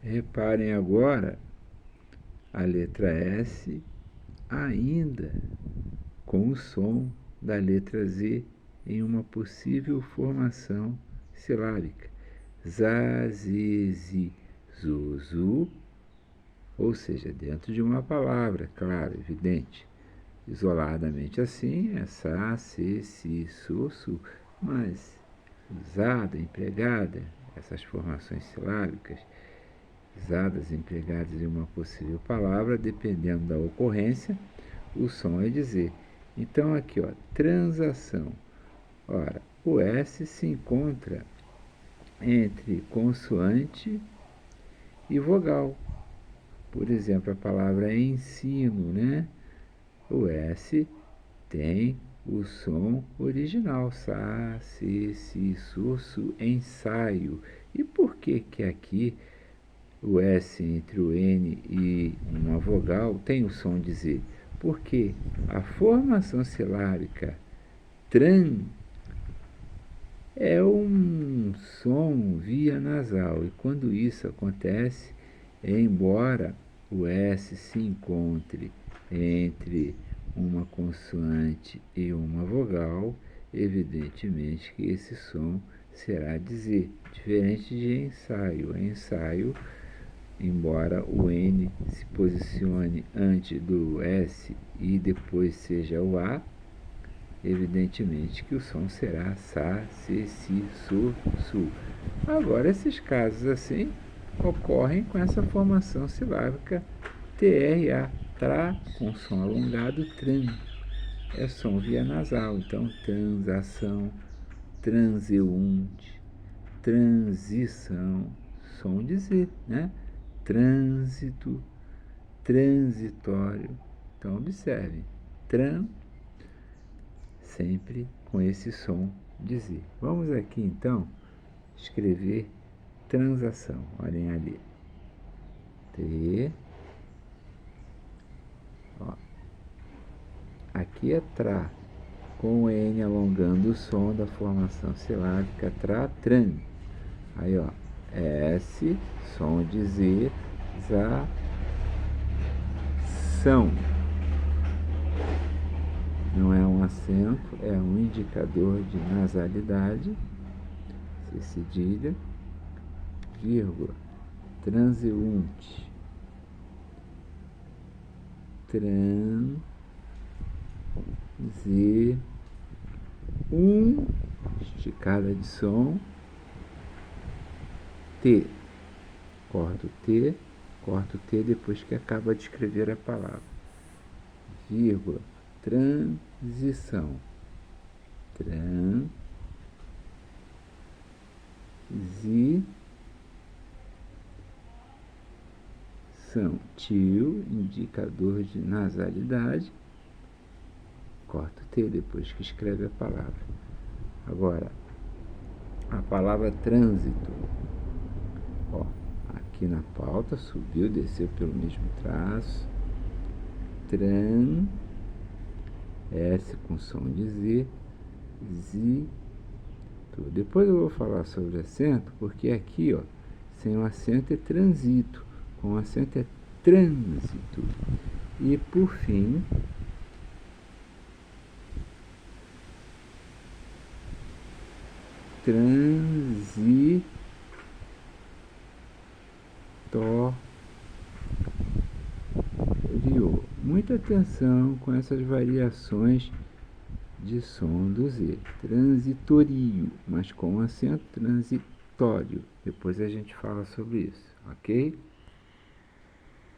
Reparem agora a letra S ainda com o som da letra Z em uma possível formação silábica. Zá, zi, zi, zu, zu, ou seja, dentro de uma palavra, claro, evidente. Isoladamente assim, é sa, se, si, su, su, mas usada, empregada, essas formações silábicas, usadas, empregadas em uma possível palavra, dependendo da ocorrência, o som é dizer. Então aqui, ó, transação. Ora, o S se encontra entre consoante e vogal. Por exemplo, a palavra ensino, né? O S tem o som original, sa, se, si, su, su, ensaio. E por que que aqui o S entre o N e uma vogal tem o som de Z? Porque a formação silábica tran é um som via nasal, e quando isso acontece, embora o S se encontre entre uma consoante e uma vogal, evidentemente que esse som será dizer, diferente de ensaio. Ensaio, embora o N se posicione antes do S e depois seja o A, evidentemente que o som será sa, se, si, su, su. Agora, esses casos assim ocorrem com essa formação silábica TRA, tra, com som alongado, tran. É som via nasal, então transação, transeunte, transição, som de Z, né? Trânsito, transitório. Então, observe, tran, sempre com esse som de Z. Vamos aqui, então, escrever transação. Olhem ali. T. Ó. Aqui é tra, com o N alongando o som da formação silábica tra, tran. Aí, ó, S, som de Z, za, são. Não é um acento, é um indicador de nasalidade, C cedilha, vírgula, transeunte, esticada de som, T, corto o T depois que acaba de escrever a palavra, vírgula, transição, tio, indicador de nasalidade, corta o T depois que escreve a palavra. Agora, a palavra trânsito, ó, aqui na pauta, subiu, desceu pelo mesmo traço, S com som de Z, depois eu vou falar sobre acento, porque aqui, ó, sem o acento é transito, com o acento é trânsito. E por fim, transitório. Muita atenção com essas variações de som do Z. Transitorio, mas com acento transitório. Depois a gente fala sobre isso, ok?